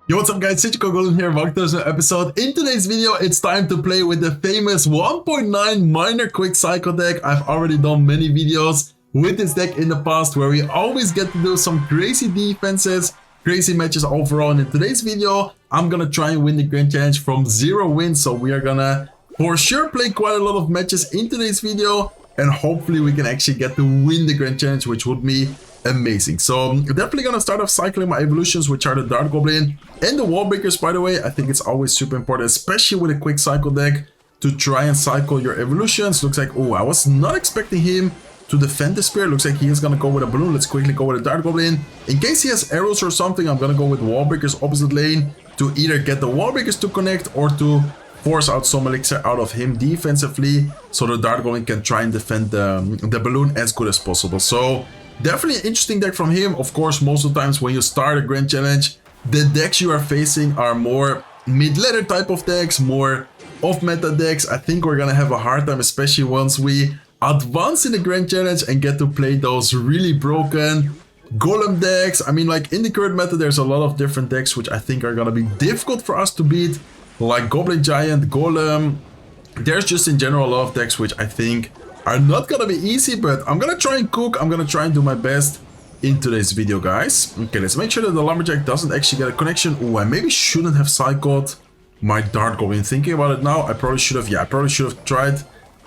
Yo, what's up guys, it's Golem here, welcome to another episode. In today's video, it's time to play with the famous 1.9 minor quick cycle deck. I've already done many videos with this deck in the past where we always get to do some crazy defenses, crazy matches overall. And in today's video, I'm gonna try and win the Grand Challenge from 0 wins. So we are gonna for sure play quite a lot of matches in today's video. And hopefully we can actually get to win the Grand Challenge, which would be amazing. So I'm definitely gonna start off cycling my evolutions, which are the Dart Goblin and the Wall Breakers. By the way, I think it's always super important, especially with a quick cycle deck, to try and cycle your evolutions. Looks like, oh, I was not expecting him to defend the spear. Looks like he is gonna go with a balloon. Let's quickly go with a Dart Goblin. In case he has arrows or something, I'm gonna go with Wall Breakers opposite lane to either get the Wall Breakers to connect or to force out some elixir out of him defensively, so the Dart Goblin can try and defend the balloon as good as possible. So definitely an interesting deck from him. Of course, most of the times when you start a Grand Challenge, the decks you are facing are more mid-ladder type of decks, more off-meta decks. I think we're gonna have a hard time, especially once we advance in the Grand Challenge and get to play those really broken Golem decks. I mean, like in the current meta, there's a lot of different decks which I think are gonna be difficult for us to beat, like Goblin Giant, Golem. There's just in general a lot of decks which I think are not gonna be easy, but I'm gonna try and cook. I'm gonna try and do my best in today's video, guys. Okay, let's make sure that the Lumberjack doesn't actually get a connection. Oh, I maybe shouldn't have cycled my Dart Goblin. Thinking about it now, I probably should have. Yeah, I probably should have tried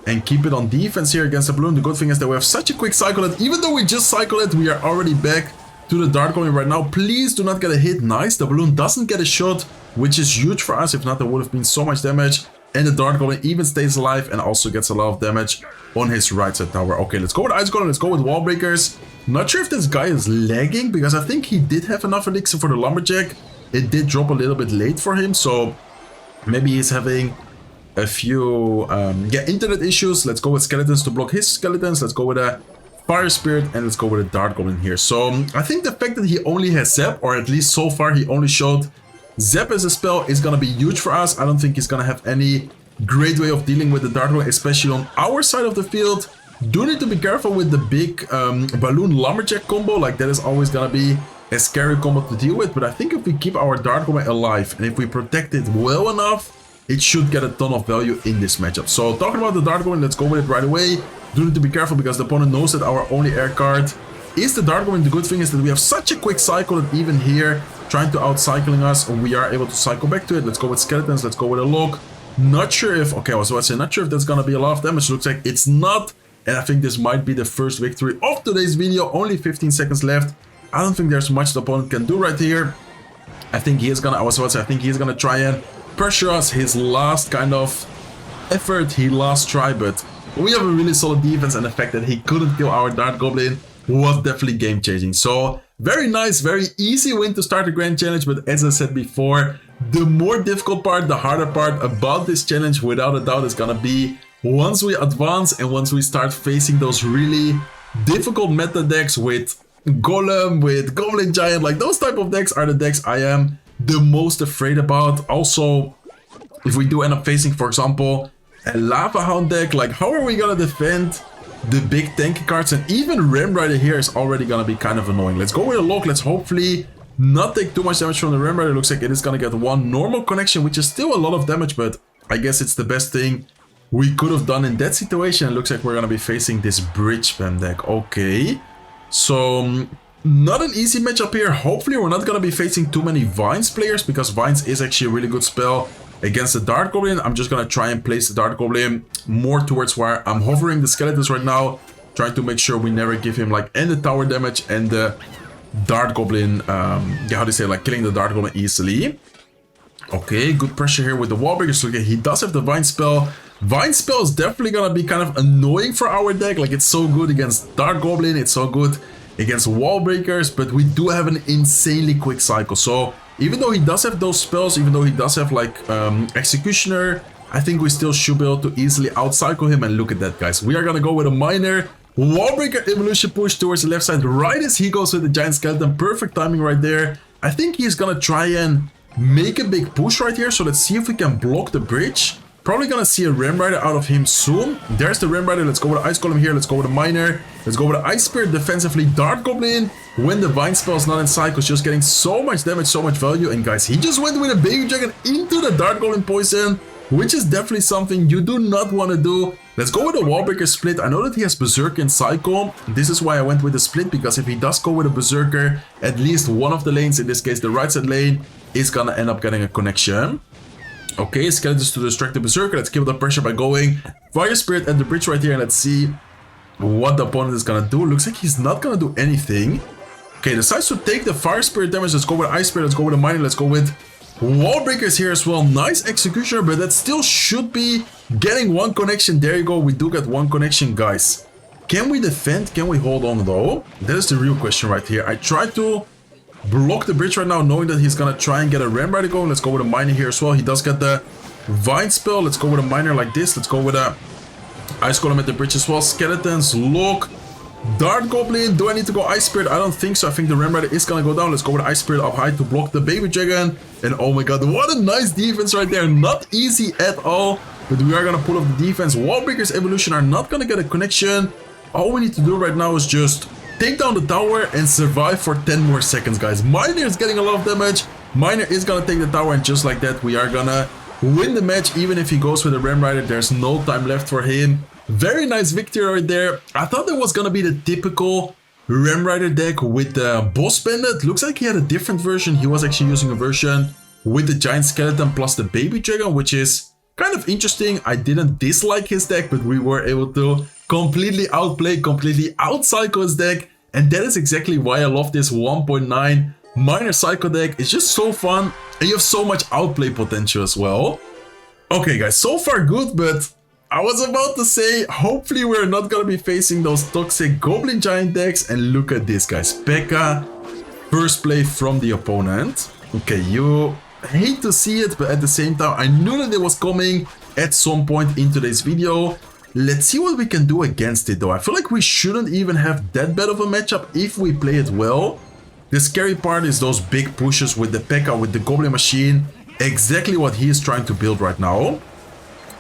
and keep it on defense here against the balloon. The good thing is that we have such a quick cycle that even though we just cycled it, we are already back to the Dart Goblin right now. Please do not get a hit. Nice, the balloon doesn't get a shot, which is huge for us. If not, there would have been so much damage. And the Dart Golem even stays alive and also gets a lot of damage on his right side tower. Okay, let's go with Ice Golem, let's go with Wall Breakers. Not sure if this guy is lagging, because I think he did have enough elixir for the Lumberjack. It did drop a little bit late for him, so maybe he's having a few internet issues. Let's go with Skeletons to block his Skeletons. Let's go with a Fire Spirit, and let's go with a Dart Goblin here. So I think the fact that he only has Zap, or at least so far he only showed Zap as a spell, is gonna be huge for us. I don't think he's gonna have any great way of dealing with the Dart Goblin, especially on our side of the field. Do need to be careful with the big balloon Lumberjack combo. Like, that is always gonna be a scary combo to deal with. But I think if we keep our Dart Goblin alive and if we protect it well enough, it should get a ton of value in this matchup. So talking about the Dart Goblin, let's go with it right away. Do need to be careful because the opponent knows that our only air card is the Dart Goblin. The good thing is that we have such a quick cycle that even here, trying to out-cycling us, we are able to cycle back to it. Let's go with Skeletons, let's go with a Log. Not sure if, okay, I was about to say, not sure if that's gonna be a lot of damage. Looks like it's not, and I think this might be the first victory of today's video. Only 15 seconds left. I don't think there's much the opponent can do right here. I think he is gonna, I was about to say, I think he's gonna try and pressure us. His last kind of effort, he last try, but we have a really solid defense, and the fact that he couldn't kill our Dart Goblin was definitely game-changing. So very nice, very easy win to start the Grand Challenge. But as I said before, the more difficult part, the harder part about this challenge, without a doubt, is gonna be once we advance and once we start facing those really difficult meta decks with Golem, with Goblin Giant. Like, those type of decks are the decks I am the most afraid about. Also, if we do end up facing, for example, a Lava Hound deck, like, how are we gonna defend the big tanky cards? And even Ram Rider here is already gonna be kind of annoying. Let's go with a Log. Let's hopefully not take too much damage from the Ram Rider. Looks like it is gonna get one normal connection, which is still a lot of damage, but I guess it's the best thing we could have done in that situation. It looks like we're gonna be facing this Bridge Spam deck. Okay, so not an easy matchup here. Hopefully we're not gonna be facing too many Vines players, because Vines is actually a really good spell against the Dart Goblin. I'm just gonna try and place the Dart Goblin more towards where I'm hovering the Skeletons right now, trying to make sure we never give him like any tower damage and the Dart Goblin, yeah, how do you say, like, killing the Dart Goblin easily. Okay, good pressure here with the Wall Breakers. Okay, he does have the Vine spell. Vine spell is definitely gonna be kind of annoying for our deck. Like, it's so good against Dart Goblin, it's so good against Wall Breakers, but we do have an insanely quick cycle. So even though he does have those spells, even though he does have like Executioner, I think we still should be able to easily out-cycle him. And look at that, guys. We are gonna go with a minor Wall Breaker evolution push towards the left side right as he goes with the Giant Skeleton. Perfect timing right there. I think he's gonna try and make a big push right here. So let's see if we can block the bridge. Probably gonna see a Ram Rider out of him soon. There's the Ram Rider. Let's go with the Ice Golem here. Let's go with the Miner. Let's go with the Ice Spirit defensively. Dart Goblin. When the Vine spell is not in cycles, just getting so much damage, so much value. And guys, he just went with a Baby Dragon into the Dart Goblin poison, which is definitely something you do not want to do. Let's go with the Wallbreaker split. I know that he has Berserker and Cycle. This is why I went with the split, because if he does go with a Berserker, at least one of the lanes, in this case the right side lane, is gonna end up getting a connection. Okay, Skeletons to distract the Berserker. Let's keep the pressure by going Fire Spirit at the bridge right here, and let's see what the opponent is gonna do. Looks like he's not gonna do anything. Okay, decides to take the Fire Spirit damage. Let's go with Ice Spirit. Let's go with the Miner. Let's go with Wall Breakers here as well. Nice Executioner, but that still should be getting one connection. There you go. We do get one connection, guys. Can we defend? Can we hold on though? That is the real question right here. I tried to block the bridge right now, knowing that he's gonna try and get a Ram Rider going. Let's go with a Miner here as well. He does get the Vine spell. Let's go with a Miner like this. Let's go with a Ice Golem at the bridge as well. Skeletons, look. Dart Goblin. Do I need to go Ice Spirit? I don't think so. I think the Ram Rider is gonna go down. Let's go with Ice Spirit up high to block the Baby Dragon. And oh my god, what a nice defense right there. Not easy at all, but we are gonna pull off the defense. Wallbreakers Evolution are not gonna get a connection. All we need to do right now is just take down the tower and survive for 10 more seconds, guys. Miner is getting a lot of damage. Miner is gonna take the tower, and just like that, we are gonna win the match. Even if he goes with a Ram Rider, there's no time left for him. Very nice victory right there. I thought that was gonna be the typical Ram Rider deck with the Boss Bandit. Looks like he had a different version. He was actually using a version with the Giant Skeleton plus the Baby Dragon, which is kind of interesting. I didn't dislike his deck, but we were able to completely outplay, completely outcycle his deck. And that is exactly why I love this 1.9 Miner Cycle deck. It's just so fun, and you have so much outplay potential as well. Okay guys, so far good, but I was about to say, hopefully we're not gonna be facing those toxic Goblin Giant decks. And look at this, guys. P.E.K.K.A. first play from the opponent. Okay, you hate to see it, but at the same time, I knew that it was coming at some point in today's video. Let's see what we can do against it though. I feel like we shouldn't even have that bad of a matchup if we play it well. The scary part is those big pushes with the P.E.K.K.A. with the Goblin Machine. Exactly what he is trying to build right now.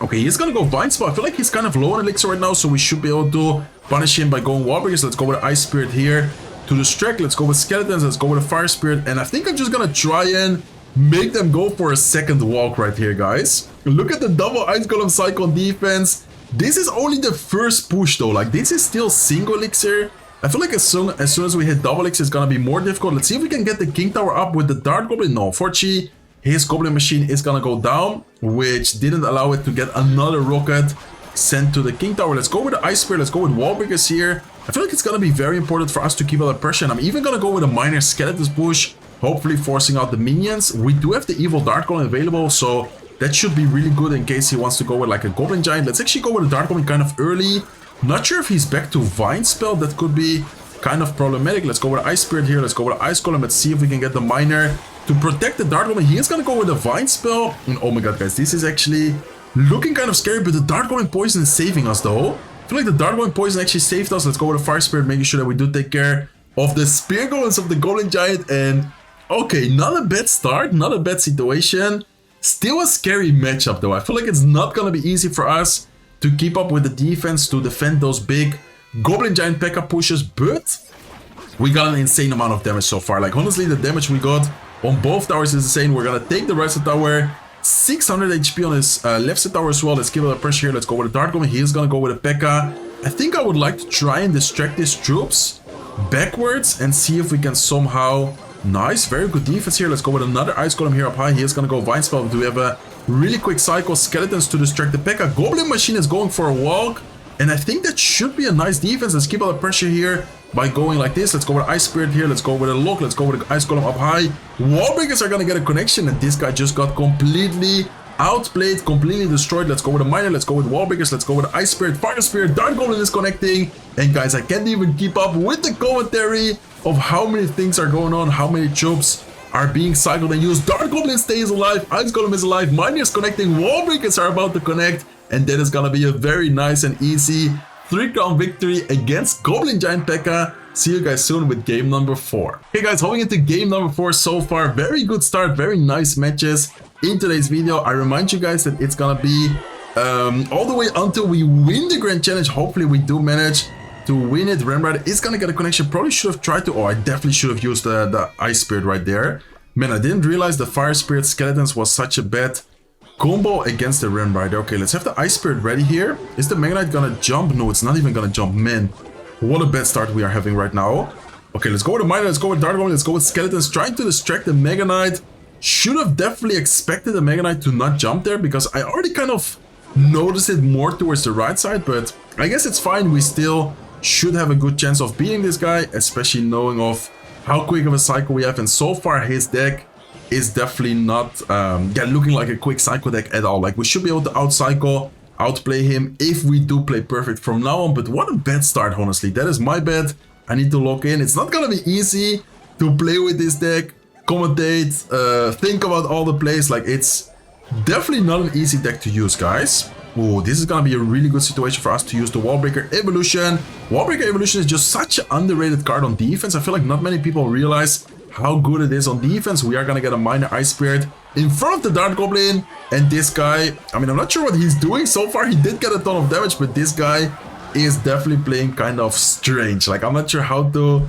Okay, he's gonna go Vine Spell. I feel like he's kind of low on Elixir right now, so we should be able to punish him by going Wallbreakers. Let's go with Ice Spirit here to distract. Let's go with Skeletons. Let's go with a Fire Spirit. And I think I'm just gonna try and make them go for a second walk right here, guys. Look at the double Ice Golem cycle defense. This is only the first push though. Like, this is still single Elixir. I feel like as soon as we hit double Elixir, it's gonna be more difficult. Let's see if we can get the King Tower up with the Dart Goblin. No, unfortunately, his Goblin Machine is gonna go down, which didn't allow it to get another rocket sent to the King Tower. Let's go with the Ice Spirit. Let's go with Wallbreakers here. I feel like it's gonna be very important for us to keep out the pressure. And I'm even gonna go with a Miner Skeletons push, hopefully forcing out the minions. We do have the Evil Dart Golem available, so that should be really good in case he wants to go with like a Goblin Giant. Let's actually go with a Dart Golem kind of early. Not sure if he's back to Vine Spell. That could be kind of problematic. Let's go with Ice Spirit here. Let's go with Ice Golem. Let's see if we can get the Miner to protect the Dart Golem. He is gonna go with a Vine Spell. And oh my god, guys, this is actually looking kind of scary, but the Dart Golem Poison is saving us though. I feel like the Dart Golem Poison actually saved us. Let's go with a Fire Spirit, making sure that we do take care of the Spear Golems of the Golem Giant. And okay, not a bad start, not a bad situation. Still a scary matchup though. I feel like it's not gonna be easy for us to keep up with the defense, to defend those big Goblin Giant P.E.K.K.A. pushes, but we got an insane amount of damage so far. Like, honestly, the damage we got on both towers is insane. We're gonna take the right side tower, 600 HP on his left side tower as well. Let's give it a pressure here. Let's go with a Dart Golem. He is gonna go with a P.E.K.K.A. I think I would like to try and distract his troops backwards and see if we can somehow... Nice, very good defense here. Let's go with another Ice Golem here up high. He is gonna go Vine Spell. Do we have a really quick cycle? Skeletons to distract the P.E.K.K.A. Goblin Machine is going for a walk, and I think that should be a nice defense. Let's keep out the pressure here by going like this. Let's go with Ice Spirit here. Let's go with a lock. Let's go with Ice Golem up high. Wallbreakers are gonna get a connection, and this guy just got completely outplayed, completely destroyed. Let's go with a Miner. Let's go with Wallbreakers. Let's go with Ice Spirit, Fire Spirit. Dart Goblin is connecting, and guys, I can't even keep up with the commentary of how many things are going on, how many troops are being cycled and used. Dart Goblin stays alive, Ice Golem is alive, Miner is connecting, Wallbreakers are about to connect, and that is gonna be a very nice and easy 3-crown victory against Goblin Giant P.E.K.K.A. See you guys soon with game number 4. Hey guys, hopping into game number 4 so far. Very good start, very nice matches in today's video. I remind you guys that it's gonna be all the way until we win the Grand Challenge. Hopefully we do manage to win it. Remrider is gonna get a connection. Probably should have tried to... Oh, I definitely should have used the Ice Spirit right there. Man, I didn't realize the Fire Spirit Skeletons was such a bad combo against the Remrider. Okay, let's have the Ice Spirit ready here. Is the Mega Knight gonna jump? No, it's not even gonna jump. Man, what a bad start we are having right now. Okay, let's go with the Miner, let's go with Dark Golem, let's go with Skeletons. Trying to distract the Mega Knight. Should have definitely expected the Mega Knight to not jump there, because I already kind of noticed it more towards the right side, but I guess it's fine. We still should have a good chance of beating this guy, especially knowing of how quick of a cycle we have, and so far his deck is definitely not looking like a quick cycle deck at all. Like, we should be able to outplay him if we do play perfect from now on. But what a bad start, honestly. That is my bad. I need to lock in. It's not gonna be easy to play with this deck, commentate, think about all the plays. Like, it's definitely not an easy deck to use, guys. Oh, this is gonna be a really good situation for us to use the Wallbreaker Evolution. Wallbreaker Evolution is just such an underrated card on defense. I feel like not many people realize how good it is on defense. We are gonna get a Minor Ice Spirit in front of the Dart Goblin, and this guy, I mean, I'm not sure what he's doing so far. He did get a ton of damage, but this guy is definitely playing kind of strange. Like, I'm not sure how to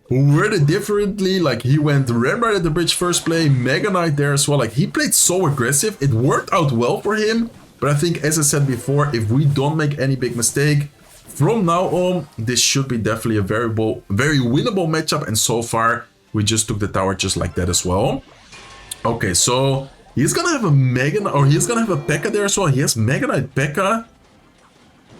word it differently. Like, he went Remrider at the bridge first play, Mega Knight there as well. Like, he played so aggressive. It worked out well for him, but I think, as I said before, if we don't make any big mistake from now on, this should be definitely a very winnable matchup. And so far, we just took the tower just like that as well. Okay, so he's gonna have a Mega Knight, or he's gonna have a P.E.K.K.A there as well. He has Mega Knight, P.E.K.K.A,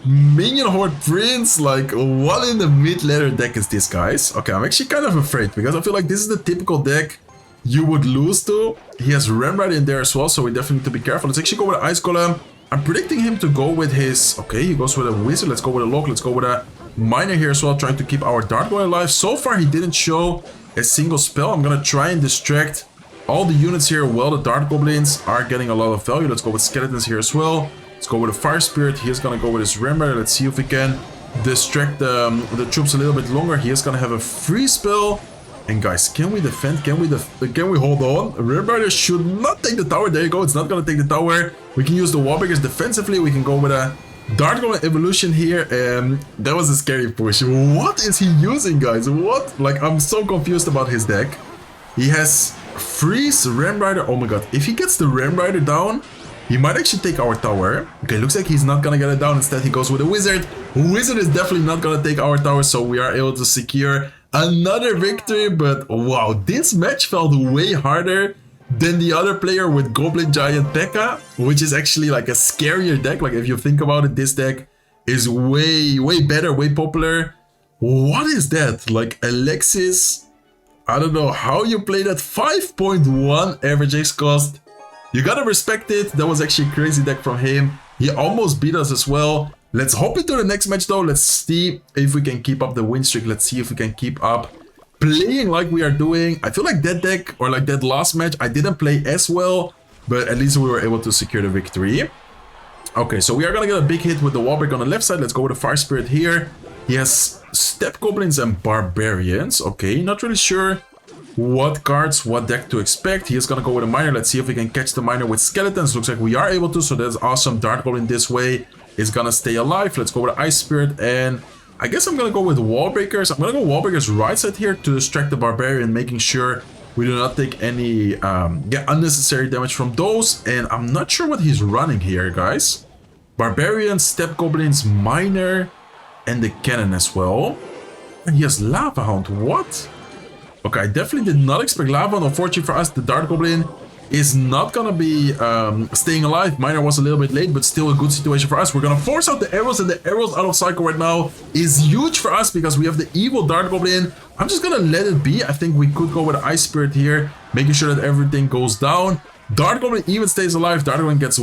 Minion Horde Prince. Like, what in the mid-ladder deck is this, guys? Okay, I'm actually kind of afraid, because I feel like this is the typical deck you would lose to. He has Remrider in there as well, so we definitely need to be careful. Let's actually go with Ice Golem. I'm predicting him to go with his... Okay, he goes with a Wizard. Let's go with a Lock. Let's go with a Miner here as well, trying to keep our Dart Golem alive. So far, he didn't show a single spell. I'm gonna try and distract all the units here while the Dart Goblins are getting a lot of value. Let's go with Skeletons here as well. Let's go with a Fire Spirit. He's gonna go with his Remrider. Let's see if we can distract the troops a little bit longer. He is gonna have a free spell. And guys, can we defend? Can we hold on? Remrider should not take the tower. There you go. It's not gonna take the tower. We can use the Wallbreakers defensively. We can go with a Dart Golem Evolution here. That was a scary push. What is he using, guys? What? Like, I'm so confused about his deck. He has Freeze, Remrider. Oh my god. If he gets the Remrider down, he might actually take our tower. Okay, looks like he's not gonna get it down. Instead, he goes with a Wizard. Wizard is definitely not gonna take our tower, so we are able to secure another victory. But wow, this match felt way harder than the other player with Goblin Giant P.E.K.K.A, which is actually like a scarier deck. Like, if you think about it, this deck is way better, way popular. What is that? Like, Alexis, I don't know how you play that. 5.1 average X cost. You gotta respect it. That was actually a crazy deck from him. He almost beat us as well. Let's hop into the next match though. Let's see if we can keep up the win streak. Let's see if we can keep up playing like we are doing. I feel like that deck, or like that last match, I didn't play as well, but at least we were able to secure the victory. Okay, so we are gonna get a big hit with the Wallbreak on the left side. Let's go with the Fire Spirit here. He has Step Goblins and Barbarians. Okay, not really sure what cards, what deck to expect. He is gonna go with a Miner. Let's see if we can catch the Miner with Skeletons. Looks like we are able to, so that's awesome. Dart Goblin this way is gonna stay alive. Let's go with Ice Spirit, and I guess I'm gonna go with Wallbreakers. I'm gonna go Wallbreakers right side here to distract the Barbarian, making sure we do not take any unnecessary damage from those. And I'm not sure what he's running here, guys. Barbarian, Step Goblins, Miner, and the Cannon as well. And he has Lava Hound. What? Okay, I definitely did not expect Lava Hound. Unfortunately for us, the Dart Goblin is not gonna be staying alive. Miner was a little bit late, but still a good situation for us. We're gonna force out the arrows, and the arrows out of cycle right now is huge for us because we have the evil Dart Goblin. I'm just gonna let it be. I think we could go with Ice Spirit here, making sure that everything goes down. Dart Goblin even stays alive. Dart Goblin gets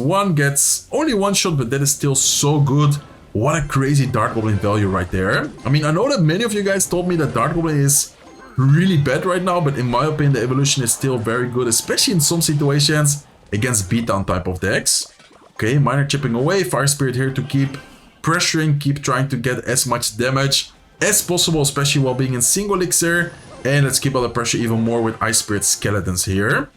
only one shot, but that is still so good. What a crazy Dart Goblin value right there. I mean, I know that many of you guys told me that Dart Goblin is really bad right now, but in my opinion, the evolution is still very good, especially in some situations against beatdown type of decks. Okay, Miner chipping away. Fire Spirit here to keep pressuring, keep trying to get as much damage as possible, especially while being in single elixir. And let's keep up the pressure even more with Ice Spirit Skeletons here.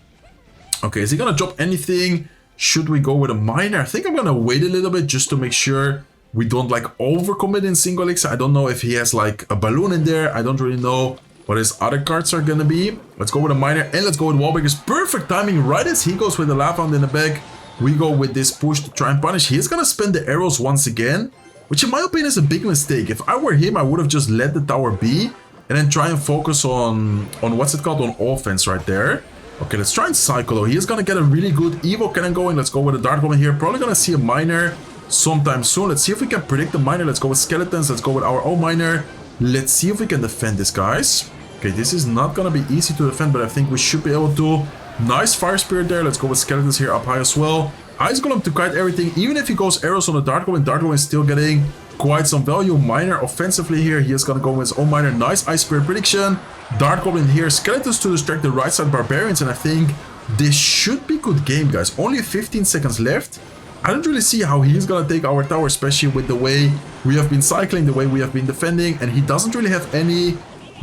Okay, is he gonna drop anything? Should we go with a miner? I think I'm gonna wait a little bit just to make sure we don't like overcommit in single elixir. I don't know if he has like a balloon in there. I don't really know what his other cards are gonna be. Let's go with a miner and let's go with wall breakers. Perfect timing right as he goes with the lava hound in the back. We go with this push to try and punish. He's gonna spend the arrows once again, which in my opinion is a big mistake. If I were him, I would have just let the tower be and then try and focus on what's it called, on offense right there. Okay, let's try and cycle though. He's gonna get a really good evo cannon going. Let's go with a dart goblin here. Probably gonna see a miner sometime soon. Let's see if we can predict the miner. Let's go with skeletons. Let's go with our own miner. Let's see if we can defend this, guys. Okay, this is not gonna be easy to defend, but I think we should be able to. Nice fire spirit there. Let's go with skeletons here up high as well. Ice golem to kite everything. Even if he goes arrows on the dart goblin is still getting quite some value. Miner offensively here. He is gonna go with his own miner. Nice ice spirit prediction. Dart goblin here. Skeletons to distract the right side barbarians, and I think this should be good game, guys. Only 15 seconds left. I don't really see how he's gonna take our tower, especially with the way we have been cycling, the way we have been defending, and he doesn't really have any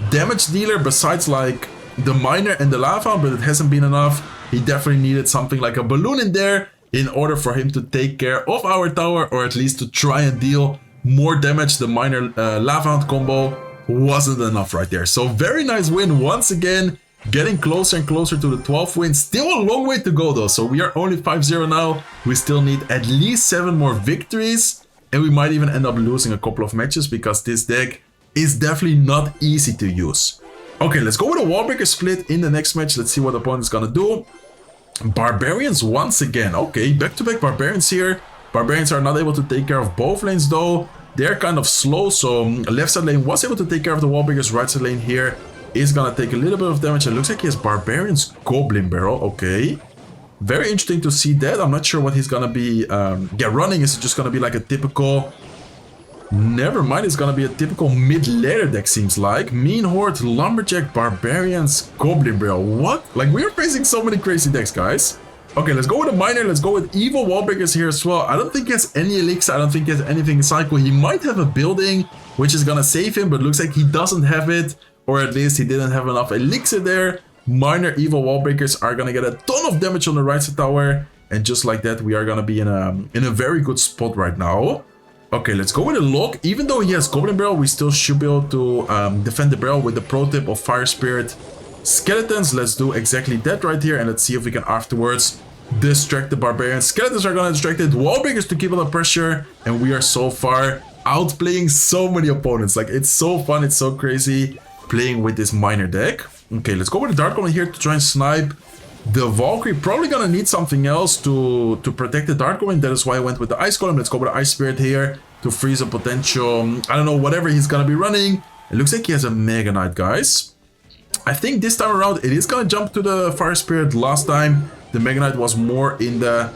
damage dealer besides like the miner and the lava, but it hasn't been enough. He definitely needed something like a balloon in there in order for him to take care of our tower, or at least to try and deal more damage. The miner lava hound combo wasn't enough right there. So very nice win once again, getting closer and closer to the 12th win. Still a long way to go though, so we are only 5-0 now. We still need at least 7 more victories, and we might even end up losing a couple of matches because this deck is definitely not easy to use. Okay, let's go with a wall breaker split in the next match. Let's see what the opponent's gonna do. Barbarians once again. Okay, back-to-back barbarians here. Barbarians are not able to take care of both lanes though. They're kind of slow, so left side lane was able to take care of the wall breakers. Right side lane here is gonna take a little bit of damage. It looks like he has barbarians goblin barrel. Okay, very interesting to see that. I'm not sure what he's gonna be running. Is it just gonna be like a typical, never mind, it's gonna be a typical mid-laner deck, seems like. Mean horde, lumberjack, barbarians, goblin barrel. What? Like, we're facing so many crazy decks, guys. Okay, let's go with a miner. Let's go with evil wall breakers here as well. I don't think he has any elixir. I don't think he has anything in cycle. He might have a building which is gonna save him, but looks like he doesn't have it, or at least he didn't have enough elixir there. Minor evil wall breakers are gonna get a ton of damage on the right side tower, and just like that, we are gonna be in a very good spot right now. Okay, let's go with a lock. Even though he has goblin barrel, we still should be able to defend the barrel with the pro tip of fire spirit skeletons. Let's do exactly that right here, and let's see if we can afterwards distract the barbarians. Skeletons are gonna distract it. Wall breakers to keep on the pressure, and we are so far outplaying so many opponents. Like, it's so fun, it's so crazy playing with this miner deck. Okay, let's go with the dart goblin here to try and snipe the Valkyrie. Probably gonna need something else to protect the dart goblin. That is why I went with the ice golem. Let's go with the ice spirit here to freeze a potential, I don't know, whatever he's gonna be running. It looks like he has a mega knight, guys. I think this time around it is gonna jump to the fire spirit. Last time the mega knight was more in the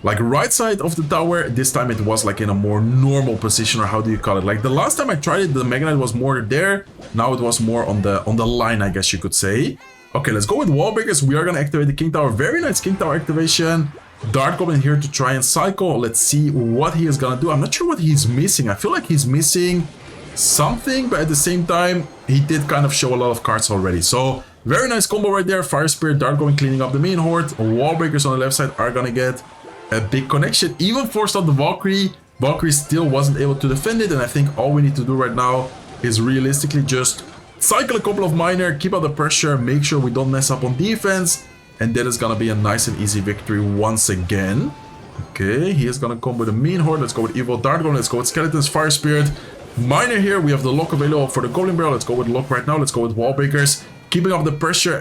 like right side of the tower. This time it was like in a more normal position, or how do you call it? Like the last time I tried it, the mega knight was more there. Now it was more on the line, I guess you could say. Okay, let's go with wall breakers. We are gonna activate the king tower. Very nice king tower activation. Dart goblin here to try and cycle. Let's see what he is gonna do. I'm not sure what he's missing. I feel like he's missing something, but at the same time he did kind of show a lot of cards already. So very nice combo right there. Fire spirit, dart goblin cleaning up the main horde. Wall breakers on the left side are gonna get a big connection. Even forced out the Valkyrie. Valkyrie still wasn't able to defend it, and I think all we need to do right now is realistically just cycle a couple of miner, keep out the pressure, make sure we don't mess up on defense, and that is gonna be a nice and easy victory once again. Okay, he is gonna come with a mean horde. Let's go with evil dart goblin. Let's go with skeletons, fire spirit, miner here. We have the lock available for the goblin barrel. Let's go with lock right now. Let's go with wall breakers, keeping up the pressure.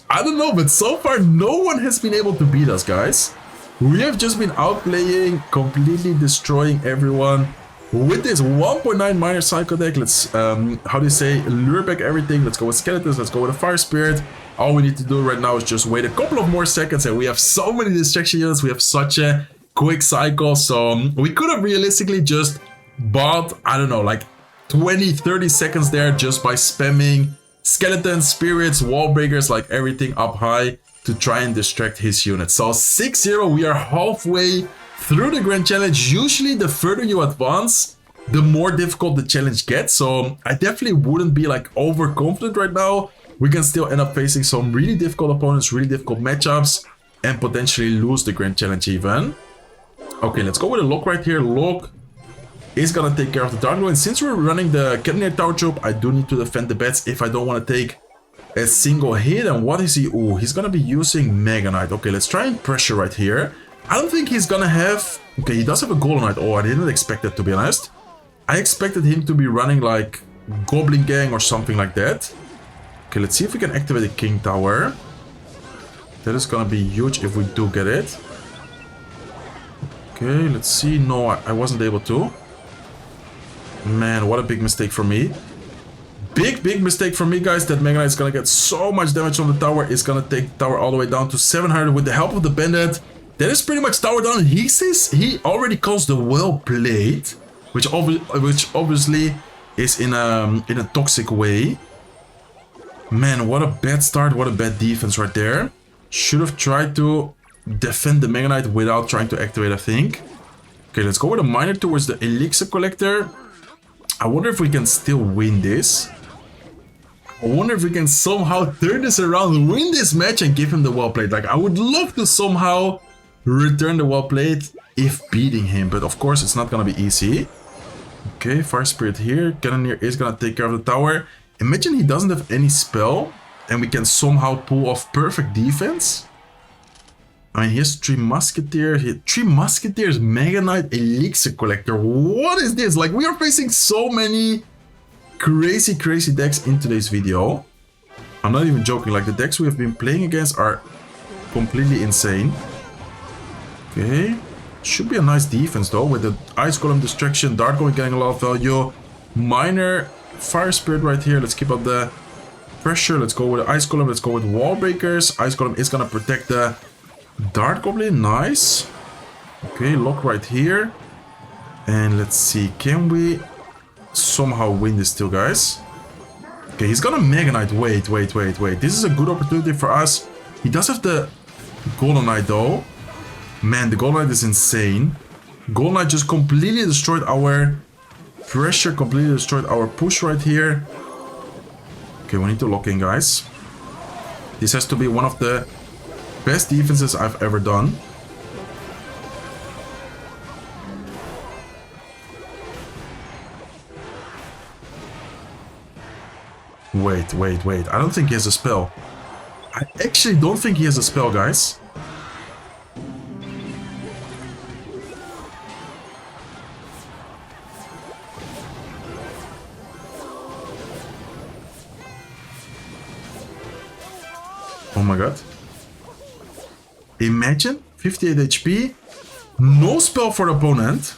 I don't know, but so far no one has been able to beat us, guys. We have just been outplaying, completely destroying everyone with this 1.9 miner cycle deck. Let's how do you say, lure back everything. Let's go with skeletons. Let's go with a fire spirit. All we need to do right now is just wait a couple of more seconds, and we have so many distraction units. We have such a quick cycle, so we could have realistically just bought, I don't know, like 20-30 seconds there just by spamming skeletons, spirits, wall breakers, like everything up high to try and distract his unit. So 6-0, we are halfway through the grand challenge. Usually the further you advance, the more difficult the challenge gets, so I definitely wouldn't be like overconfident right now. We can still end up facing some really difficult opponents, really difficult matchups, and potentially lose the Grand Challenge even. Okay, let's go with a lock right here. Lock is gonna take care of the Dark Lord. And since we're running the Cannoneer Tower Troop, I do need to defend the bats if I don't want to take a single hit. And what is he? Oh, he's gonna be using Mega Knight. Okay, let's try and pressure right here. I don't think he's gonna have... Okay, he does have a Golem Knight. Oh, I didn't expect that, to be honest. I expected him to be running like Goblin Gang or something like that. Okay, let's see if we can activate the King Tower. That is gonna be huge if we do get it. Okay, let's see. No, I wasn't able to. Man, what a big mistake for me. Big mistake for me, guys. That Mega Knight is gonna get so much damage on the tower. It's gonna take the tower all the way down to 700 with the help of the Bandit. That is pretty much tower down. He says he already calls the well played, which obviously is in a toxic way. Man, what a bad start. What a bad defense right there. Should have tried to defend the Mega Knight without trying to activate, I think. Okay, let's go with a miner towards the Elixir Collector. I wonder if we can still win this. I wonder if we can somehow turn this around, win this match and give him the well played. Like, I would love to somehow return the well played if beating him, but of course it's not gonna be easy. Okay, Fire Spirit here. Cannoneer is gonna take care of the tower. Imagine he doesn't have any spell and we can somehow pull off perfect defense. I mean, here's 3 Musketeers. 3 Musketeers, Mega Knight, Elixir Collector. What is this? Like, we are facing so many crazy decks in today's video. I'm not even joking. Like, the decks we have been playing against are completely insane. Okay. Should be a nice defense, though, with the Ice Golem Distraction, Dark Golem getting a lot of value. Miner, Fire Spirit right here. Let's keep up the pressure. Let's go with the Ice Golem. Let's go with Wall Breakers. Ice Golem is gonna protect the Dark Goblin, nice. Okay, lock right here. And let's see, can we somehow win this still, guys? Okay, he's gonna Mega Knight. Wait. This is a good opportunity for us. He does have the Golden Knight, though. Man, the Golden Knight is insane. Golden Knight just completely destroyed our pressure, completely destroyed our push right here. Okay, we need to lock in, guys. This has to be one of the best defenses I've ever done. Wait. I don't think he has a spell. I actually don't think he has a spell, guys. Oh my god. Imagine 58 HP, no spell for the opponent.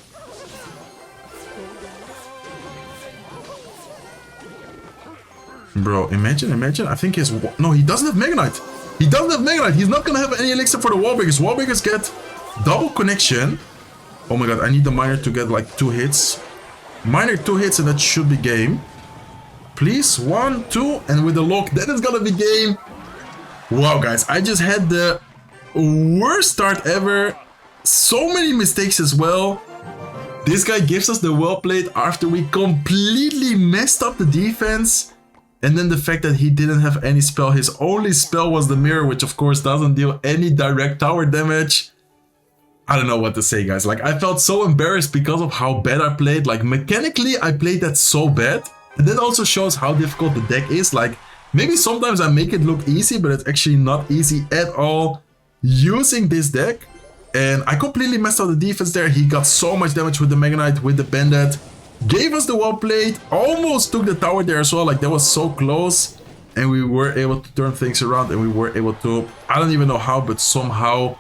Bro, imagine. I think he has... No, he doesn't have Mega Knight. He doesn't have Mega Knight. He's not gonna have any elixir for the wall breakers. Wall breakers get double connection. Oh my god, I need the miner to get like 2 hits. Miner 2 hits and that should be game. Please, 1, 2, and with the lock, that is gonna be game. Wow, guys, I just had the worst start ever. So many mistakes as well. This guy gives us the well played after we completely messed up the defense. And then the fact that he didn't have any spell. His only spell was the mirror, which of course doesn't deal any direct tower damage. I don't know what to say, guys. Like, I felt so embarrassed because of how bad I played. Like, mechanically, I played that so bad. And that also shows how difficult the deck is. Like, maybe sometimes I make it look easy, but it's actually not easy at all using this deck. And I completely messed up the defense there. He got so much damage with the Mega Knight, with the Bandit. Gave us the well played. Almost took the tower there as well. Like, that was so close. And we were able to turn things around. And we were able to, I don't even know how, but somehow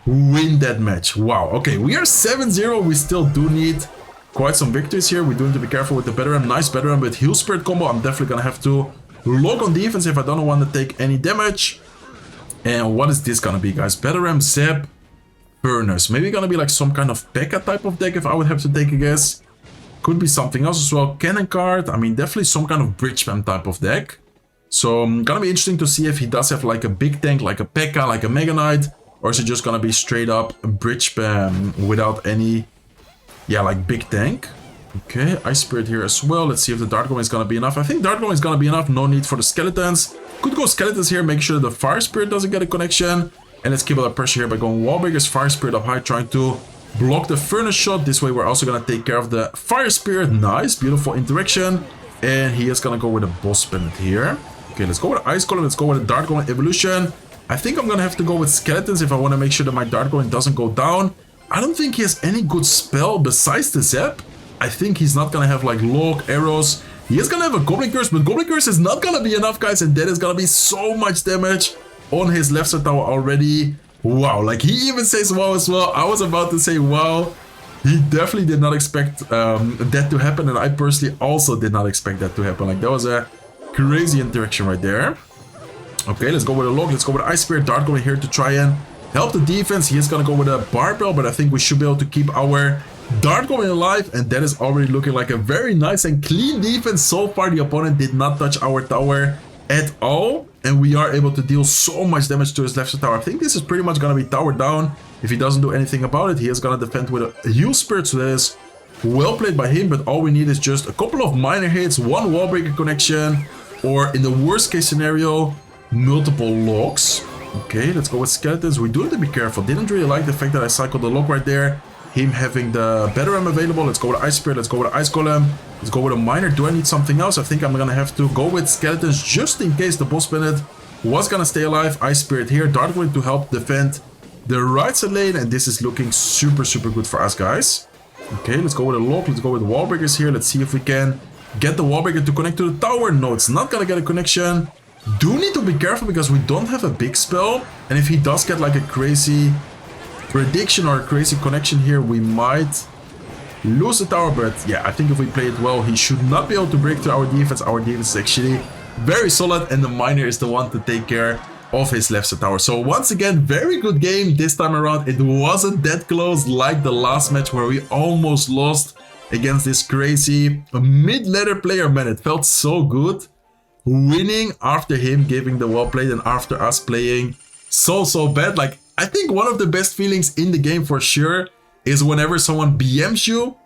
win that match. Wow. Okay, we are 7-0. We still do need quite some victories here. We do need to be careful with the Better Ram. Nice Better Ram with Heal Spirit combo. I'm definitely going to have to lock on defense if I don't want to take any damage. And what is this going to be, guys? Better Ram, Zap, Burners. Maybe going to be like some kind of P.E.K.K.A type of deck if I would have to take a guess. Could be something else as well. Cannon card. I mean, definitely some kind of bridge spam type of deck. So, gonna be interesting to see if he does have like a big tank, like a P.E.K.K.A, like a Mega Knight. Or is it just gonna be straight up bridge spam without any, yeah, like big tank. Okay, Ice Spirit here as well. Let's see if the Dart Golem is gonna be enough. I think Dart Golem is gonna be enough. No need for the Skeletons. Could go Skeletons here. Make sure the Fire Spirit doesn't get a connection. And let's keep up the pressure here by going wall breakers, fire spirit up high, trying to block the furnace shot. This way we're also gonna take care of the fire spirit. Nice, beautiful interaction. And he is gonna go with a boss pendant here. Okay, let's go with ice golem. Let's go with a dart golem evolution. I think I'm gonna have to go with skeletons if I want to make sure that my dart golem doesn't go down. I don't think he has any good spell besides the zap. I think he's not gonna have like lock, arrows. He is gonna have a goblin curse, but goblin curse is not gonna be enough, guys, and that is gonna be so much damage on his left side tower already. Wow, like he even says wow as well. I was about to say wow. He definitely did not expect that to happen, and I personally also did not expect that to happen. Like, that was a crazy interaction right there. Okay, let's go with a log. Let's go with ice spirit. Dart going here to try and help the defense. He is gonna go with a barbell, but I think we should be able to keep our dart going alive, and that is already looking like a very nice and clean defense. So far, the opponent did not touch our tower at all, and we are able to deal so much damage to his left side tower. I think this is pretty much gonna be tower down. If he doesn't do anything about it, he is gonna defend with a heal spirit, so that is well played by him. But all we need is just a couple of minor hits, one wall breaker connection, or in the worst case scenario, multiple locks. Okay, let's go with skeletons. We do have to be careful. Didn't really like the fact that I cycled the lock right there. Him having the better ram available. Let's go with ice spirit. Let's go with ice golem. Let's go with a miner. Do I need something else? I think I'm gonna have to go with skeletons just in case the boss pendant was gonna stay alive. Ice spirit here. Dart going to help defend the right side lane, and this is looking super good for us, guys. Okay, let's go with a lock. Let's go with wall breakers here. Let's see if we can get the wall breaker to connect to the tower. No, it's not gonna get a connection. Do need to be careful because we don't have a big spell, and if he does get like a crazy prediction or a crazy connection here, we might lose the tower. But yeah, I think if we play it well, he should not be able to break through our defense. Our defense is actually very solid, and the miner is the one to take care of his left side tower. So once again, very good game this time around. It wasn't that close like the last match where we almost lost against this crazy mid-ladder player. Man, it felt so good winning after him giving the well played and after us playing so bad. Like, I think one of the best feelings in the game for sure is whenever someone BMs you,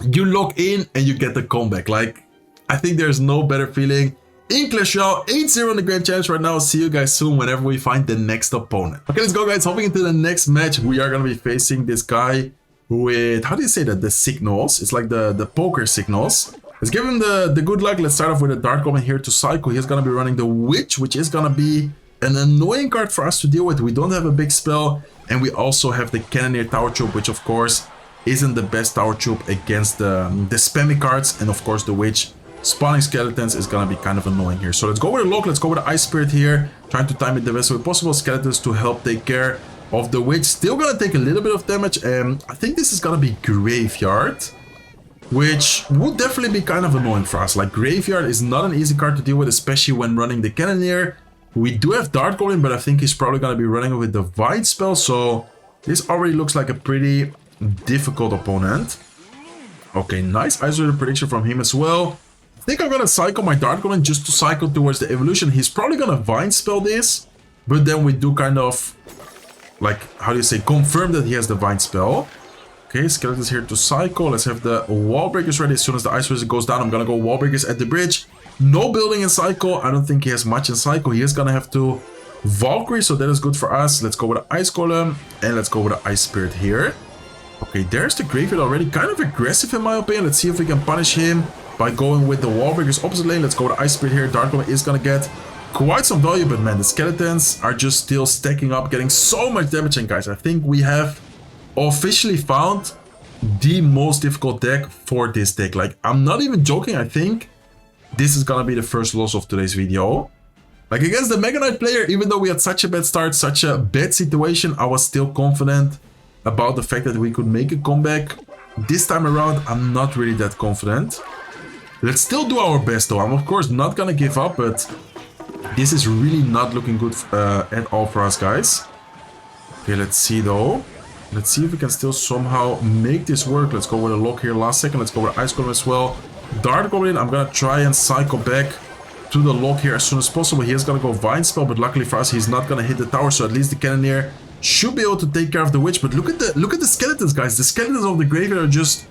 you lock in and you get the comeback. Like, I think there's no better feeling. In Clash Royale, 8-0 in the Grand Challenge right now. See you guys soon whenever we find the next opponent. Okay, let's go, guys. Hopping into the next match, we are going to be facing this guy with, how do you say that? The signals. It's like the poker signals. Let's give him the good luck. Let's start off with a Dart Goblin here to cycle. He's going to be running the Witch, which is going to be an annoying card for us to deal with. We don't have a big spell, and we also have the Cannoneer Tower Troop, which of course isn't the best Tower Troop against the spammy cards, and of course the Witch spawning skeletons is gonna be kind of annoying here. So let's go with a lock. Let's go with the ice spirit here, trying to time it the best way possible. Skeletons to help take care of the Witch. Still gonna take a little bit of damage, and I think this is gonna be Graveyard, which would definitely be kind of annoying for us. Like, Graveyard is not an easy card to deal with, especially when running the Cannoneer. We do have Dart Golem, but I think he's probably gonna be running with the Divide spell, so this already looks like a pretty difficult opponent. Okay, nice isolated prediction from him as well. I think I'm gonna cycle my Dart Golem just to cycle towards the evolution. He's probably gonna Vine spell this, but then we do kind of, like, how do you say, confirm that he has the Vine spell. Okay, skeletons here to cycle. Let's have the wall breakers ready. As soon as the ice wizard goes down, I'm gonna go wall breakers at the bridge. No building in cycle. I don't think he has much in cycle. He is gonna have to Valkyrie, so that is good for us. Let's go with the ice golem, and let's go with the ice spirit here. Okay, there's the graveyard already. Kind of aggressive in my opinion. Let's see if we can punish him by going with the wall breakers opposite lane. Let's go with the ice spirit here. Dark Golem is gonna get quite some value, but man, the skeletons are just still stacking up, getting so much damage. And guys, I think we have officially found the most difficult deck for this deck. Like, I'm not even joking. I think this is gonna be the first loss of today's video. Like, against the Mega Knight player, even though we had such a bad start, such a bad situation, I was still confident about the fact that we could make a comeback. This time around, I'm not really that confident. Let's still do our best though. I'm of course not gonna give up, but this is really not looking good at all for us, guys. Okay, let's see though. Let's see if we can still somehow make this work. Let's go with a lock here last second. Let's go with Ice Golem as well. Dart Goblin, I'm gonna try and cycle back to the lock here as soon as possible. He is gonna go Vine spell, but luckily for us, he's not gonna hit the tower, so at least the Cannoneer should be able to take care of the Witch. But look at the skeletons, guys. The skeletons of the graveyard are just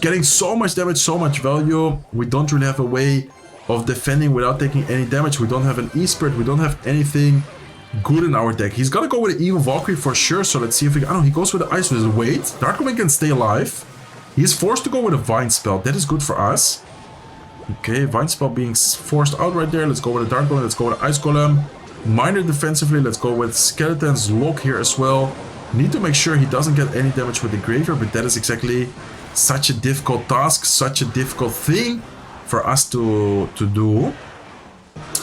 getting so much damage, so much value. We don't really have a way of defending without taking any damage. We don't have an E-Spirit. We don't have anything good in our deck. He's gonna go with the Evil Valkyrie for sure, so let's see if he... I don't know, he goes with the Ice with his weight. Dark Goblin can stay alive. He's forced to go with a Vine Spell. That is good for us. Okay, Vine Spell being forced out right there. Let's go with the Dark Golem. Let's go with the Ice Golem. Minor defensively. Let's go with Skeleton's Lock here as well. Need to make sure he doesn't get any damage with the Graveyard, but that is exactly such a difficult task, such a difficult thing for us to do.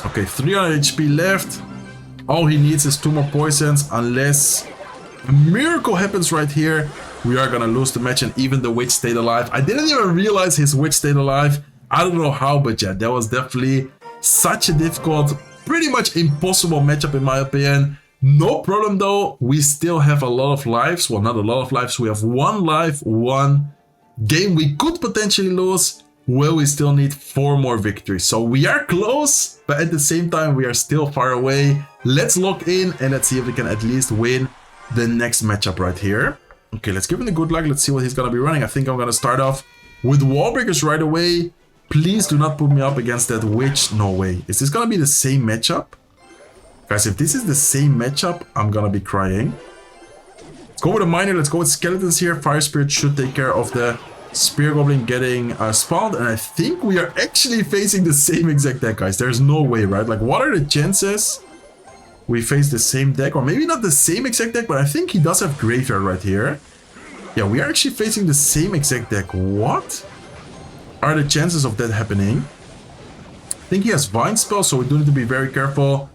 Okay, 300 HP left. All he needs is 2 more poisons. Unless a miracle happens right here, we are gonna lose the match, and even the Witch stayed alive. I didn't even realize his Witch stayed alive. I don't know how, but yeah, that was definitely such a difficult, pretty much impossible matchup in my opinion. No problem though, we still have a lot of lives. Well, not a lot of lives, we have 1 life, 1 game we could potentially lose. Well, we still need 4 more victories. So we are close, but at the same time, we are still far away. Let's lock in and let's see if we can at least win the next matchup right here. Okay, let's give him the good luck. Let's see what he's gonna be running. I think I'm gonna start off with Wall Breakers right away. Please do not put me up against that Witch. No way. Is this gonna be the same matchup? Guys, if this is the same matchup, I'm gonna be crying. Let's go with a Miner. Let's go with Skeletons here. Fire Spirit should take care of the Spear Goblin getting spawned. And I think we are actually facing the same exact deck, guys. There's no way, right? Like, what are the chances we face the same deck? Or maybe not the same exact deck, but I think he does have Graveyard right here. Yeah, we are actually facing the same exact deck. What are the chances of that happening? I think he has Vine Spell, so we do need to be very careful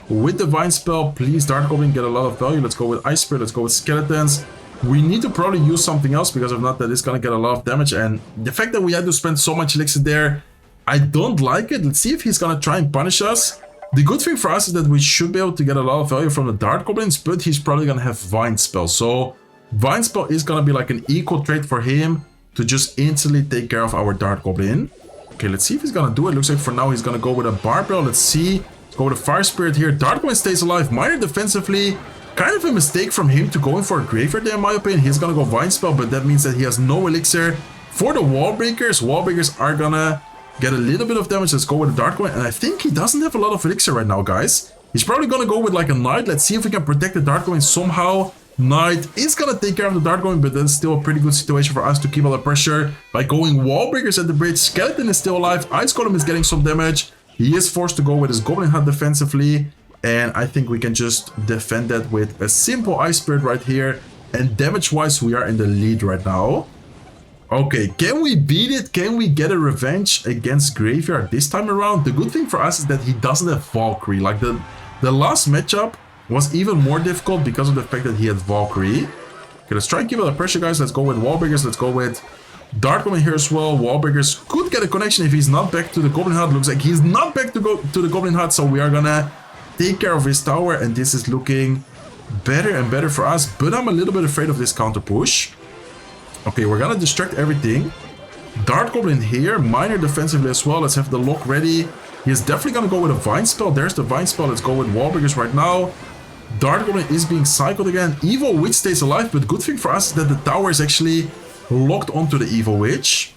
with the Vine Spell. Please, Dark Goblin, get a lot of value. Let's go with Ice Spirit. Let's go with Skeletons. We need to probably use something else, because if not, that is gonna get a lot of damage. And the fact that we had to spend so much elixir there, I don't like it. Let's see if he's gonna try and punish us. The good thing for us is that we should be able to get a lot of value from the Dark Goblins, but he's probably gonna have Vine Spell. So Vine Spell is gonna be like an equal trade for him to just instantly take care of our Dark Goblin. Okay, let's see if he's gonna do it. Looks like for now he's gonna go with a Barbell. Let's see. Let's go with a Fire Spirit here. Dark Goblin stays alive. Minor defensively. Kind of a mistake from him to go in for a Graveyard there, in my opinion. He's gonna go Vine Spell, but that means that he has no elixir. For the Wall Breakers, Wall Breakers are gonna get a little bit of damage. Let's go with a Dark Goblin. And I think he doesn't have a lot of elixir right now, guys. He's probably gonna go with like a Knight. Let's see if we can protect the Dark Goblin somehow. Knight is gonna take care of the Dark Goblin, but that's still a pretty good situation for us to keep all the pressure by going Wall Breakers at the bridge. Skeleton is still alive. Ice Golem is getting some damage. He is forced to go with his Goblin Hut defensively, and I think we can just defend that with a simple Ice Spirit right here. And damage-wise, we are in the lead right now. Okay, can we beat it? Can we get a revenge against Graveyard this time around? The good thing for us is that he doesn't have Valkyrie. Like the last matchup was even more difficult because of the fact that he had Valkyrie. Okay, let's try and keep out the pressure, guys. Let's go with Wall Breakers. Let's go with Dark Goblin here as well. Wall Breakers could get a connection if he's not back to the Goblin Hut. Looks like he's not back to go to the Goblin Hut, so we are gonna take care of his tower, and this is looking better and better for us. But I'm a little bit afraid of this counter push. Okay, we're gonna distract everything. Dark Goblin here, Minor defensively as well. Let's have the lock ready. He is definitely gonna go with a Vine Spell. There's the Vine Spell. Let's go with Wall Breakers right now. Dark Goblin is being cycled again. Evil Witch stays alive, but good thing for us is that the tower is actually locked onto the Evil Witch.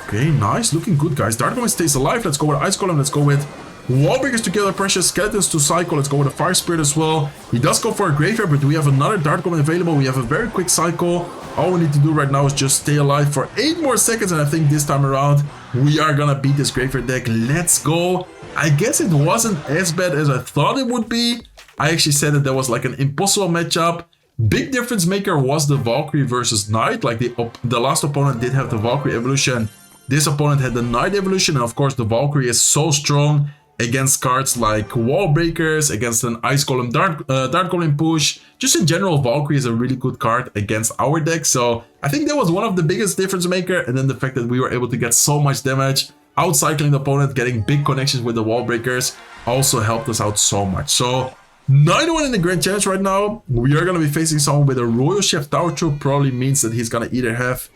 Okay, nice. Looking good, guys. Dark Goblin stays alive. Let's go with Ice Golem. Let's go with Wall Breakers to kill the precious. Skeletons to cycle. Let's go with a Fire Spirit as well. He does go for a Graveyard, but we have another Dark Goblin available. We have a very quick cycle. All we need to do right now is just stay alive for 8 more seconds, and I think this time around we are gonna beat this Graveyard deck. Let's go. I guess it wasn't as bad as I thought it would be. I actually said that there was like an impossible matchup. Big difference maker was the Valkyrie versus Knight. Like the last opponent did have the Valkyrie evolution. This opponent had the Knight evolution, and of course the Valkyrie is so strong against cards like Wall Breakers, against an Ice Golem, Dark Golem push. Just in general, Valkyrie is a really good card against our deck. So I think that was one of the biggest difference maker. And then the fact that we were able to get so much damage, outcycling the opponent, getting big connections with the Wall Breakers also helped us out so much. So 9-1 in the Grand Challenge right now. We are going to be facing someone with a Royal Chef Tower Troop. Probably means that he's going to either have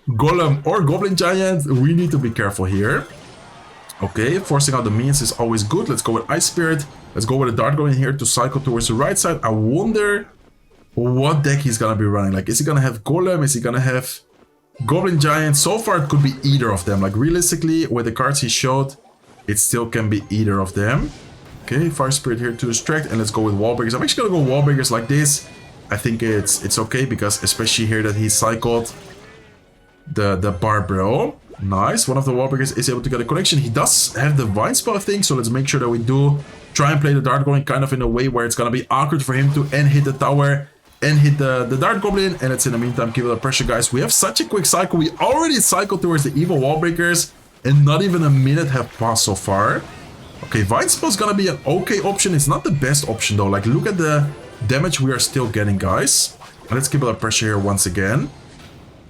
Golem or Goblin Giant. We need to be careful here. Okay, forcing out the minions is always good. Let's go with Ice Spirit. Let's go with a Dart Goblin here to cycle towards the right side. I wonder what deck he's going to be running. Like, is he going to have Golem? Is he going to have Goblin Giant? So far, it could be either of them. Like, realistically, with the cards he showed, it still can be either of them. Okay, Fire Spirit here to distract, and let's go with Wall Breakers. I'm actually gonna go Wall Breakers like this. I think it's okay, because especially here that he cycled the Barbell. Nice. One of the Wall Breakers is able to get a connection. He does have the Vine Spell, I think, so let's make sure that we do try and play the Dart Goblin kind of in a way where it's gonna be awkward for him to hit the tower and hit the Dart Goblin. And let's in the meantime keep it up pressure, guys. We have such a quick cycle. We already cycled towards the evil Wall Breakers, and not even a minute have passed so far. Okay, Vine Spell is gonna be an okay option. It's not the best option though. Like, look at the damage we are still getting, guys. And let's keep it up pressure here once again.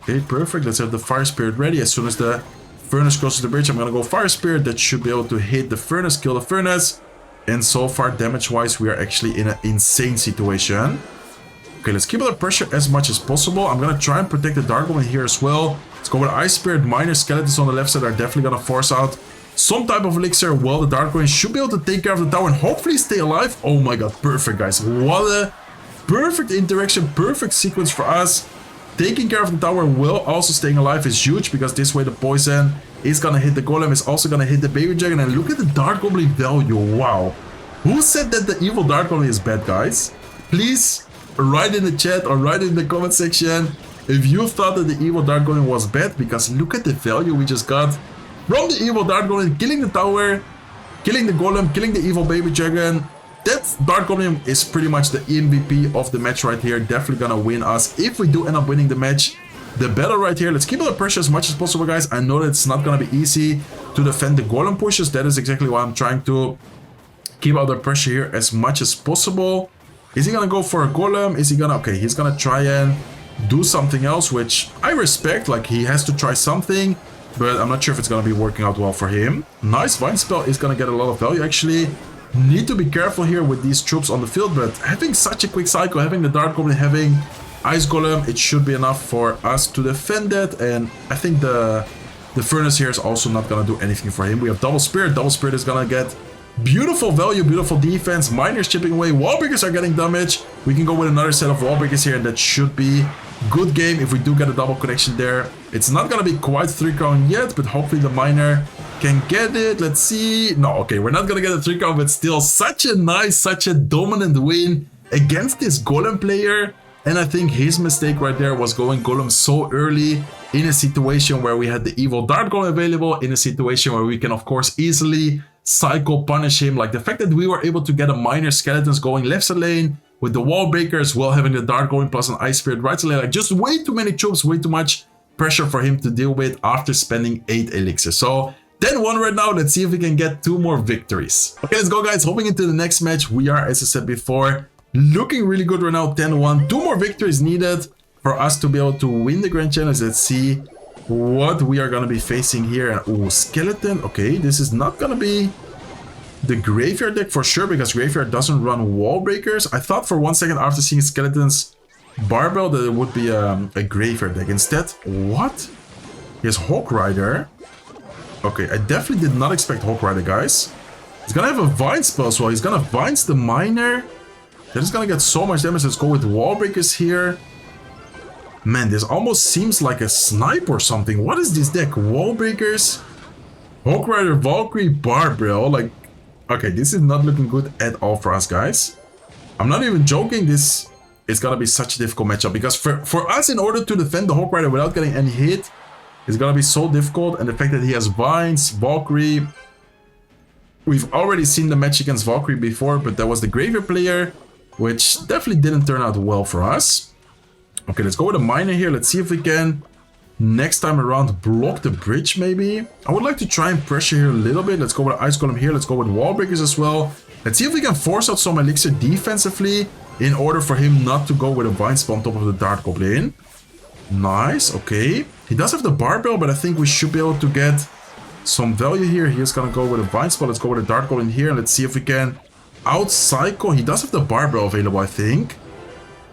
Okay, perfect. Let's have the Fire Spirit ready. As soon as the Furnace crosses the bridge, I'm gonna go Fire Spirit. That should be able to hit the Furnace, kill the Furnace. And so far, damage-wise, we are actually in an insane situation. Okay, let's keep it up pressure as much as possible. I'm gonna try and protect the Dark Goblin here as well. Let's go with Ice Spirit. Minor Skeletons on the left side are definitely gonna force out some type of elixir. Well, the Dark Goblin should be able to take care of the tower and hopefully stay alive. Oh my god, perfect, guys. What a perfect interaction, perfect sequence for us. Taking care of the tower while also staying alive is huge, because this way the poison is gonna hit the Golem, is also gonna hit the Baby Dragon. And look at the Dark Goblin value. Wow. Who said that the evil Dark Goblin is bad, guys? Please write in the chat or write in the comment section if you thought that the evil Dark Goblin was bad, because look at the value we just got from the evil Dark Goblin, killing the tower, killing the Golem, killing the evil Baby Dragon. That Dark Goblin is pretty much the MVP of the match right here. Definitely gonna win us if we do end up winning the match. The battle right here. Let's keep it up pressure as much as possible, guys. I know that it's not gonna be easy to defend the Golem pushes. That is exactly why I'm trying to keep out the pressure here as much as possible. Is he gonna go for a Golem? Is he gonna... Okay, he's gonna try and do something else, which I respect. Like, he has to try something, but I'm not sure if it's gonna be working out well for him. Nice. Vine Spell is gonna get a lot of value, actually. Need to be careful here with these troops on the field, but having such a quick cycle, having the Dark Goblin, having Ice Golem, it should be enough for us to defend that. And I think the Furnace here is also not gonna do anything for him. We have Double Spirit. Double Spirit is gonna get beautiful value, beautiful defense. Miners chipping away. Wall Breakers are getting damage. We can go with another set of Wall Breakers here, and that should be good game if we do get a double connection there. It's not gonna be quite 3-count yet, but hopefully the Miner can get it. Let's see. No, okay, we're not gonna get a 3-count, but still such a nice, such a dominant win against this Golem player. And I think his mistake right there was going Golem so early in a situation where we had the evil Dart Golem available, in a situation where we can of course easily cycle punish him. Like the fact that we were able to get a Minor Skeletons going left side lane with the Wall Breakers while having the Dart Golem plus an Ice Spirit right side lane. Like just way too many troops, way too much pressure for him to deal with after spending 8 elixirs. So 10-1 right now. Let's see if we can get 2 more victories. Okay, let's go, guys. Hopping into the next match. We are, as I said before, looking really good right now. 10-1. 2 more victories needed for us to be able to win the Grand Challenge. Let's see what we are going to be facing here. Oh, Skeleton. Okay, this is not going to be the Graveyard deck for sure, because Graveyard doesn't run Wall Breakers. I thought for 1 second after seeing Skeleton's Barbell that it would be a Graveyard deck. Instead, what? He has Hawk Rider. Okay, I definitely did not expect Hawk Rider, guys. He's gonna have a Vine Spell as well. He's gonna Vines the Miner. That is gonna get so much damage. Let's go with Wall Breakers here. Man, this almost seems like a snipe or something. What is this deck? Wall Breakers, Hawk Rider, Valkyrie, Barbell. Like, okay, this is not looking good at all for us, guys. I'm not even joking. This is gonna be such a difficult matchup, because for us, in order to defend the Hawk Rider without getting any hit, it's gonna be so difficult. And the fact that he has Vines, Valkyrie. We've already seen the match against Valkyrie before, but that was the Graveyard player, which definitely didn't turn out well for us. Okay, let's go with a Miner here. Let's see if we can, next time around, block the bridge maybe. I would like to try and pressure here a little bit. Let's go with Ice Golem here. Let's go with Wall Breakers as well. Let's see if we can force out some elixir defensively in order for him not to go with a Vine Spell on top of the Dart Goblin. Nice, okay. He does have the Barbell, but I think we should be able to get some value here. He's gonna go with a Vine Spell. Let's go with a Dart Goblin here. Let's see if we can out-cycle. He does have the Barbell available, I think.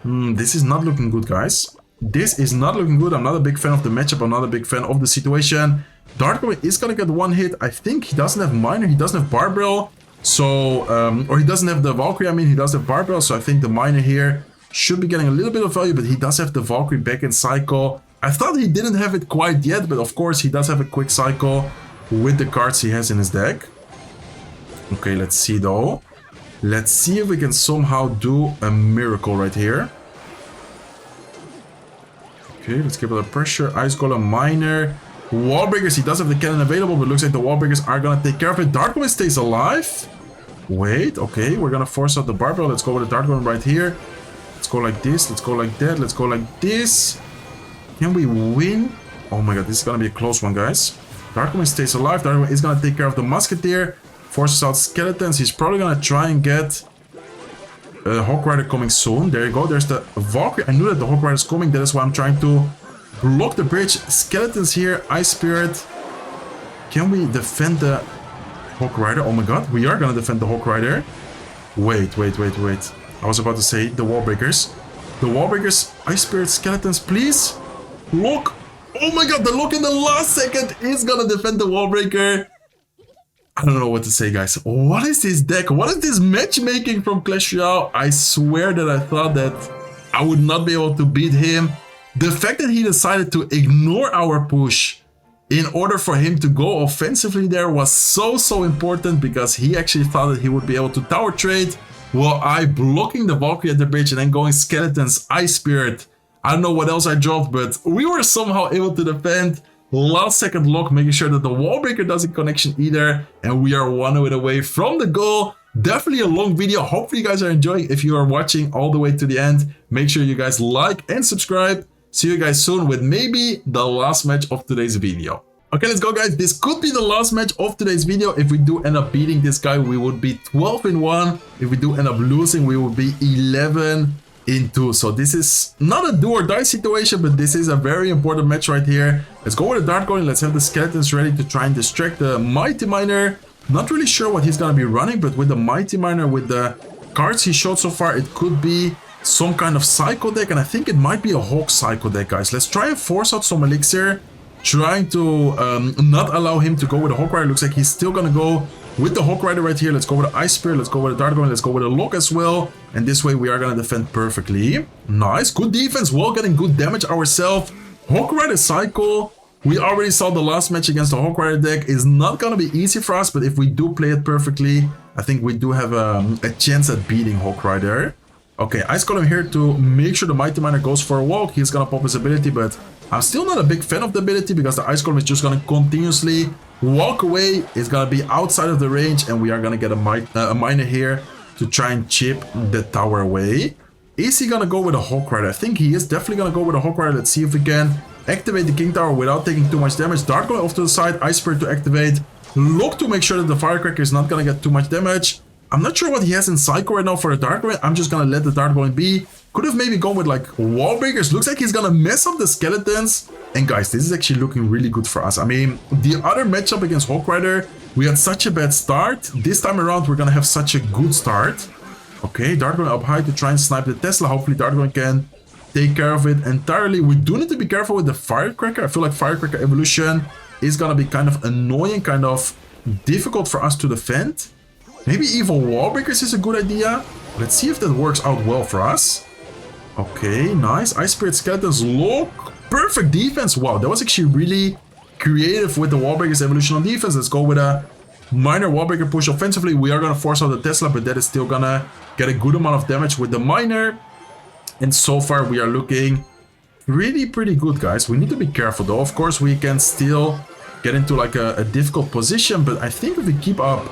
This is not looking good, guys. This is not looking good. I'm not a big fan of the matchup. I'm not a big fan of the situation. Dart Goblin is gonna get 1 hit. I think he doesn't have Miner. He doesn't have Barbell. So, or he doesn't have the Valkyrie. I mean, he does have Barbell. So I think the Miner here should be getting a little bit of value, but he does have the Valkyrie back in cycle. I thought he didn't have it quite yet, but of course he does have a quick cycle with the cards he has in his deck. Okay, let's see though. Let's see if we can somehow do a miracle right here. Okay, let's give it a pressure. Ice Golem, Miner. Wall Breakers, he does have the cannon available, but looks like the Wall Breakers are gonna take care of it. Dart Golem stays alive. Wait, okay, we're gonna force out the barbell. Let's go with the Dart Golem right here. Let's go like this, let's go like that, let's go like this. Can we win? Oh my god, this is gonna be a close one, guys. Dart Golem stays alive. Dart Golem is gonna take care of the musketeer. Forces out skeletons. He's probably gonna try and get Hawk Rider coming soon. There you go, there's the Valkyrie. I knew that the Hawk Rider is coming, that is why I'm trying to block the bridge. Skeletons here, Ice Spirit. Can we defend the Hawk Rider? Oh my god, we are gonna defend the Hawk Rider. Wait. I was about to say the Wall Breakers. The Wall Breakers, Ice Spirit, Skeletons, please. Lock. Oh my god, the lock in the last second is gonna defend the Wall Breaker. I don't know what to say, guys. What is this deck? What is this matchmaking from Clash Royale? I swear that I thought that I would not be able to beat him. The fact that he decided to ignore our push in order for him to go offensively there was so important, because he actually thought that he would be able to tower trade, while I blocking the Valkyrie at the bridge and then going Skeletons, Ice Spirit. I don't know what else I dropped, but we were somehow able to defend. Last second lock, making sure that the Wall Breaker doesn't connection either, and we are 1-0 away from the goal. Definitely a long video. Hopefully you guys are enjoying. If you are watching all the way to the end, make sure you guys like and subscribe. See you guys soon with maybe the last match of today's video. Okay, let's go, guys. This could be the last match of today's video. If we do end up beating this guy, we would be 12-1. If we do end up losing, we will be 11-2. So this is not a do or die situation, but this is a very important match right here. Let's go with the Dart Golem. Let's have the Skeletons ready to try and distract the Mighty Miner. Not really sure what he's gonna be running, but with the Mighty Miner, with the cards he showed so far, it could be some kind of Psycho deck, and I think it might be a Hawk Psycho deck, guys. Let's try and force out some Elixir, trying to not allow him to go with the Hawk Rider. Looks like he's still gonna go with the Hawk Rider right here. Let's go with the Ice Spirit, let's go with the Dart Golem, let's go with the Lock as well. And this way we are gonna defend perfectly. Nice, good defense, while getting good damage ourselves. Hawk Rider Cycle. We already saw the last match against the Hawk Rider deck is not gonna be easy for us, but if we do play it perfectly, I think we do have a chance at beating Hawk Rider. Okay, Ice Golem here to make sure the Mighty Miner goes for a walk. He's gonna pop his ability, but I'm still not a big fan of the ability, because the Ice Golem is just gonna continuously walk away. It's gonna be outside of the range, and we are gonna get a Miner here to try and chip the tower away. Is he gonna go with a Hawk Rider? I think he is definitely gonna go with a Hawk Rider. Let's see if we can activate the King Tower without taking too much damage. Dart Golem off to the side, Ice Spirit to activate. Look to make sure that the Firecracker is not gonna get too much damage. I'm not sure what he has in Psycho right now for the Dart Golem. I'm just gonna let the Dart Golem be. Could have maybe gone with like Wall Breakers. Looks like he's gonna mess up the Skeletons. And guys, this is actually looking really good for us. I mean, the other matchup against Hawk Rider, we had such a bad start. This time around, we're gonna have such a good start. Okay, Dart Golem up high to try and snipe the Tesla. Hopefully Dart Golem can take care of it entirely. We do need to be careful with the Firecracker. I feel like Firecracker evolution is gonna be kind of annoying, kind of difficult for us to defend. Maybe Evil Wall Breakers is a good idea. Let's see if that works out well for us. Okay, nice. Ice Spirit, Skeletons, Lock. Perfect defense. Wow, that was actually really creative with the Wall Breakers evolution on defense. Let's go with a minor Wall Breaker push offensively. We are gonna force out the Tesla, but that is still gonna get a good amount of damage with the Miner. And so far we are looking pretty good, guys. We need to be careful though. Of course, we can still get into like a difficult position, but I think if we keep up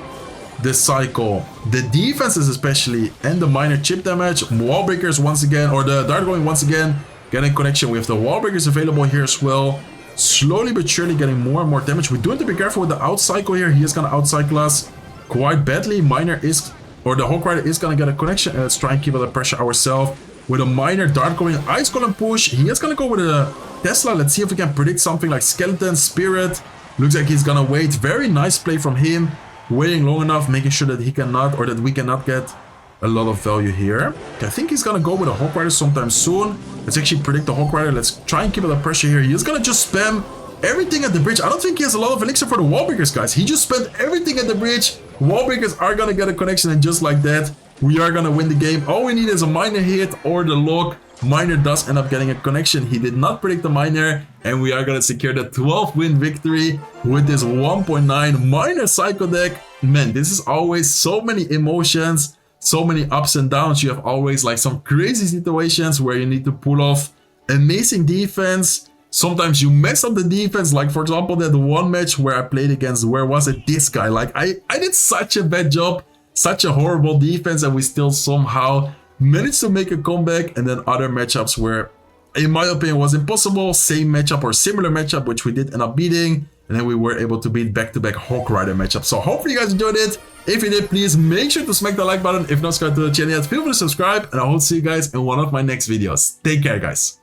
the cycle, the defenses especially, and the minor chip damage, Wall Breakers once again, or the Dart Golem once again, getting connection. We have the Wall Breakers available here as well. Slowly but surely getting more and more damage. We do have to be careful with the out cycle here. He is gonna outcycle us quite badly. Miner is, or the Hawk Rider is gonna get a connection. And let's try and keep up the pressure ourselves with a minor Dart Golem, Ice Golem push. He is gonna go with a Tesla. Let's see if we can predict something like Skeleton, Spirit. Looks like he's gonna wait. Very nice play from him. Waiting long enough, making sure that he cannot, or that we cannot get a lot of value here. Okay, I think he's gonna go with a Hawk Rider sometime soon. Let's actually predict the Hawk Rider. Let's try and keep up the pressure here. He's gonna just spam everything at the bridge. I don't think he has a lot of elixir for the Wall Breakers, guys. He just spent everything at the bridge. Wall Breakers are gonna get a connection, and just like that, we are gonna win the game. All we need is a minor hit or the lock. Miner does end up getting a connection. He did not predict the miner, and we are gonna secure the 12-win victory with this 1.9 Miner Psycho deck. Man, this is always so many emotions, so many ups and downs. You have always like some crazy situations where you need to pull off amazing defense. Sometimes you mess up the defense, like for example that one match where I played against, where was it, this guy, like I did such a bad job, such a horrible defense, and we still somehow managed to make a comeback. And then other matchups where in my opinion was impossible, same matchup or similar matchup which we did end up beating, and then we were able to beat back-to-back Hawk Rider matchups. So hopefully you guys enjoyed it. If you did, please make sure to smack the like button. If not subscribed to the channel yet, feel free to subscribe, and I will see you guys in one of my next videos. Take care, guys.